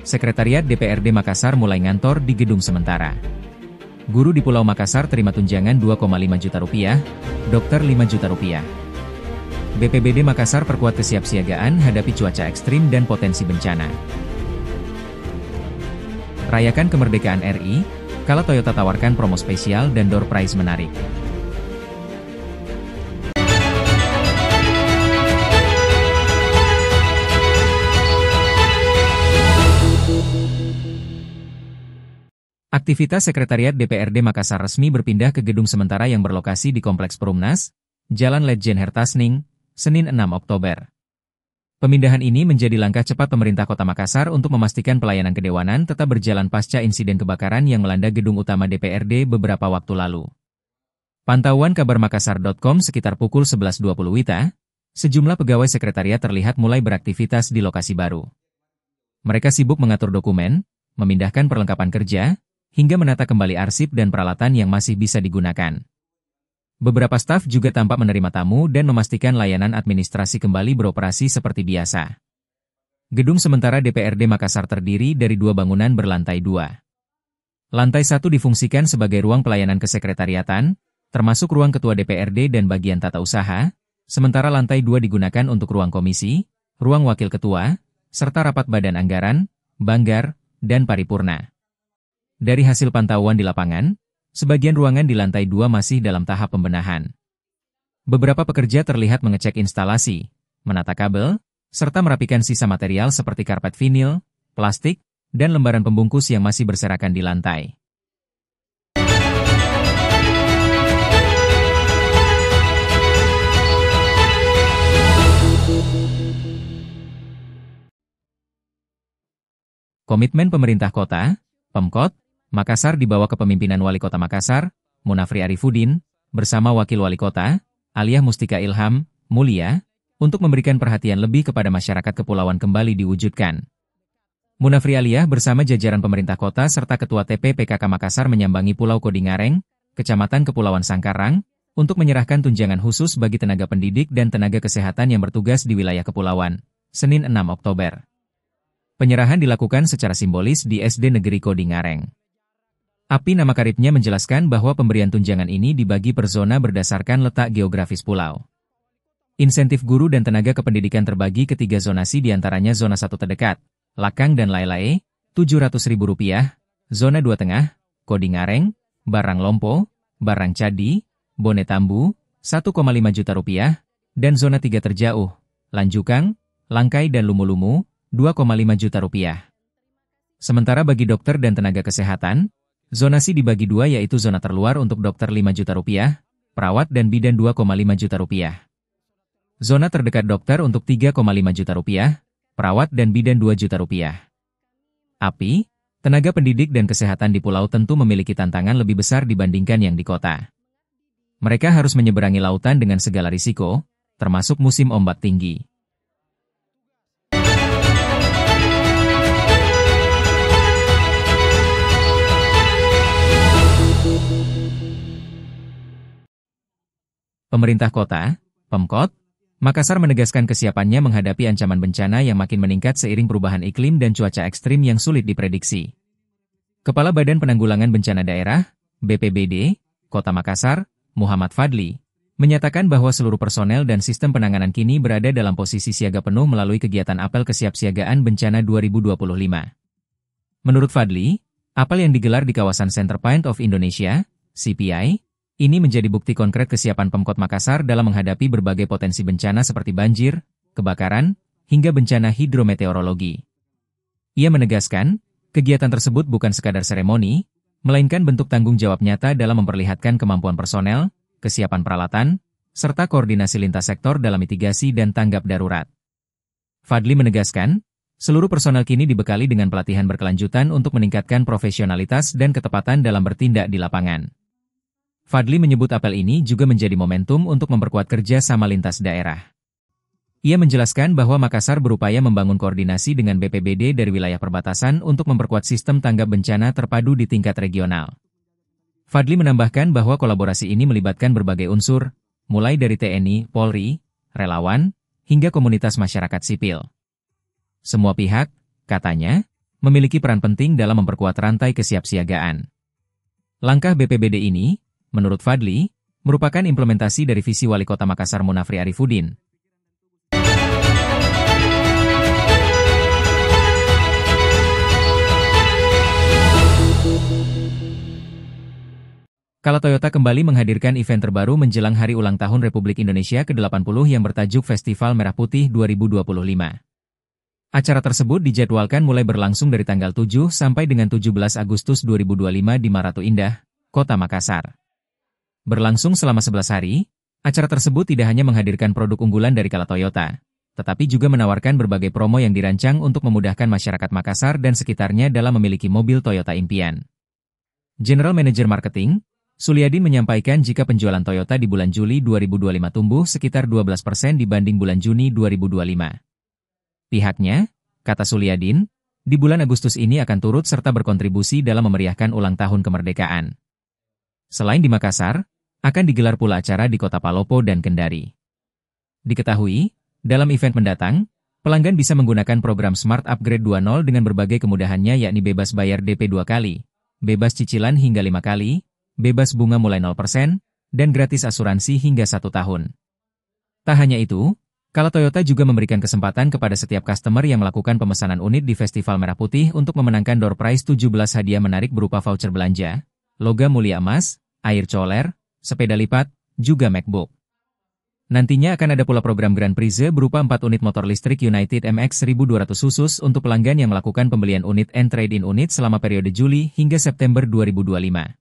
Sekretariat DPRD Makassar mulai ngantor di gedung sementara. Guru di Pulau Makassar terima tunjangan 2,5 juta rupiah, dokter 5 juta rupiah. BPBD Makassar perkuat kesiapsiagaan hadapi cuaca ekstrim dan potensi bencana. Rayakan kemerdekaan RI, kala Toyota tawarkan promo spesial dan door prize menarik. Aktivitas Sekretariat DPRD Makassar resmi berpindah ke gedung sementara yang berlokasi di Kompleks Perumnas, Jalan Letjen Hertasning, Senin 6 Oktober. Pemindahan ini menjadi langkah cepat pemerintah Kota Makassar untuk memastikan pelayanan kedewanan tetap berjalan pasca insiden kebakaran yang melanda gedung utama DPRD beberapa waktu lalu. Pantauan kabarmakassar.com sekitar pukul 11.20 WITA, sejumlah pegawai sekretariat terlihat mulai beraktivitas di lokasi baru. Mereka sibuk mengatur dokumen, memindahkan perlengkapan kerja, hingga menata kembali arsip dan peralatan yang masih bisa digunakan. Beberapa staf juga tampak menerima tamu dan memastikan layanan administrasi kembali beroperasi seperti biasa. Gedung sementara DPRD Makassar terdiri dari 2 bangunan berlantai 2. Lantai 1 difungsikan sebagai ruang pelayanan kesekretariatan, termasuk ruang ketua DPRD dan bagian tata usaha, sementara lantai 2 digunakan untuk ruang komisi, ruang wakil ketua, serta rapat badan anggaran, banggar, dan paripurna. Dari hasil pantauan di lapangan, sebagian ruangan di lantai 2 masih dalam tahap pembenahan. Beberapa pekerja terlihat mengecek instalasi, menata kabel, serta merapikan sisa material seperti karpet vinil, plastik, dan lembaran pembungkus yang masih berserakan di lantai. Komitmen pemerintah kota, Pemkot, Makassar di bawah kepemimpinan Wali Kota Makassar, Munafri Arifudin, bersama Wakil Wali Kota, Aliyah Mustika Ilham, Mulia, untuk memberikan perhatian lebih kepada masyarakat kepulauan kembali diwujudkan. Munafri Aliyah bersama jajaran pemerintah kota serta Ketua TP PKK Makassar menyambangi Pulau Kodingareng, Kecamatan Kepulauan Sangkarang, untuk menyerahkan tunjangan khusus bagi tenaga pendidik dan tenaga kesehatan yang bertugas di wilayah kepulauan, Senin 6 Oktober. Penyerahan dilakukan secara simbolis di SD Negeri Kodingareng. Api nama karibnya menjelaskan bahwa pemberian tunjangan ini dibagi per zona berdasarkan letak geografis pulau. Insentif guru dan tenaga kependidikan terbagi ke 3 zonasi diantaranya zona 1 terdekat, Lakang dan Laelae, Rp700.000, zona 2 tengah, Kodingareng, Barang Lompo, Barang Cadi, Bonetambu, Rp1,5 juta, dan zona 3 terjauh, Lanjukang, Langkai dan Lumu-Lumu, Rp2,5 juta. Sementara bagi dokter dan tenaga kesehatan, zonasi dibagi 2 yaitu zona terluar untuk dokter Rp5 juta, perawat dan bidan Rp2,5 juta. Zona terdekat dokter untuk Rp3,5 juta, perawat dan bidan Rp2 juta. Api, tenaga pendidik dan kesehatan di pulau tentu memiliki tantangan lebih besar dibandingkan yang di kota. Mereka harus menyeberangi lautan dengan segala risiko, termasuk musim ombak tinggi. Pemerintah kota, Pemkot, Makassar menegaskan kesiapannya menghadapi ancaman bencana yang makin meningkat seiring perubahan iklim dan cuaca ekstrim yang sulit diprediksi. Kepala Badan Penanggulangan Bencana Daerah, BPBD, Kota Makassar, Muhammad Fadli, menyatakan bahwa seluruh personel dan sistem penanganan kini berada dalam posisi siaga penuh melalui kegiatan Apel Kesiapsiagaan Bencana 2025. Menurut Fadli, apel yang digelar di kawasan Center Point of Indonesia, CPI, ini menjadi bukti konkret kesiapan Pemkot Makassar dalam menghadapi berbagai potensi bencana seperti banjir, kebakaran, hingga bencana hidrometeorologi. Ia menegaskan, kegiatan tersebut bukan sekadar seremoni, melainkan bentuk tanggung jawab nyata dalam memperlihatkan kemampuan personel, kesiapan peralatan, serta koordinasi lintas sektor dalam mitigasi dan tanggap darurat. Fadli menegaskan, seluruh personel kini dibekali dengan pelatihan berkelanjutan untuk meningkatkan profesionalitas dan ketepatan dalam bertindak di lapangan. Fadli menyebut apel ini juga menjadi momentum untuk memperkuat kerja sama lintas daerah. Ia menjelaskan bahwa Makassar berupaya membangun koordinasi dengan BPBD dari wilayah perbatasan untuk memperkuat sistem tanggap bencana terpadu di tingkat regional. Fadli menambahkan bahwa kolaborasi ini melibatkan berbagai unsur, mulai dari TNI, Polri, relawan, hingga komunitas masyarakat sipil. Semua pihak, katanya, memiliki peran penting dalam memperkuat rantai kesiapsiagaan. Langkah BPBD ini, menurut Fadli, merupakan implementasi dari visi Wali Kota Makassar Munafri Arifudin. Kala Toyota kembali menghadirkan event terbaru menjelang Hari Ulang Tahun Republik Indonesia ke-80 yang bertajuk Festival Merah Putih 2025. Acara tersebut dijadwalkan mulai berlangsung dari tanggal 7 sampai dengan 17 Agustus 2025 di Maratu Indah, Kota Makassar. Berlangsung selama 11 hari, acara tersebut tidak hanya menghadirkan produk unggulan dari Kala Toyota, tetapi juga menawarkan berbagai promo yang dirancang untuk memudahkan masyarakat Makassar dan sekitarnya dalam memiliki mobil Toyota impian. General Manager Marketing, Suliadin menyampaikan jika penjualan Toyota di bulan Juli 2025 tumbuh sekitar 12% dibanding bulan Juni 2025. Pihaknya, kata Suliadin, di bulan Agustus ini akan turut serta berkontribusi dalam memeriahkan ulang tahun kemerdekaan. Selain di Makassar, akan digelar pula acara di Kota Palopo dan Kendari. Diketahui, dalam event mendatang, pelanggan bisa menggunakan program Smart Upgrade 2.0 dengan berbagai kemudahannya yakni bebas bayar DP 2 kali, bebas cicilan hingga 5 kali, bebas bunga mulai 0%, dan gratis asuransi hingga 1 tahun. Tak hanya itu, Kala Toyota juga memberikan kesempatan kepada setiap customer yang melakukan pemesanan unit di Festival Merah Putih untuk memenangkan door prize 17 hadiah menarik berupa voucher belanja, logam mulia emas, air coler, sepeda lipat, juga MacBook. Nantinya akan ada pula program Grand Prize berupa 4 unit motor listrik United MX 1200 khusus untuk pelanggan yang melakukan pembelian unit and trade-in unit selama periode Juli hingga September 2025.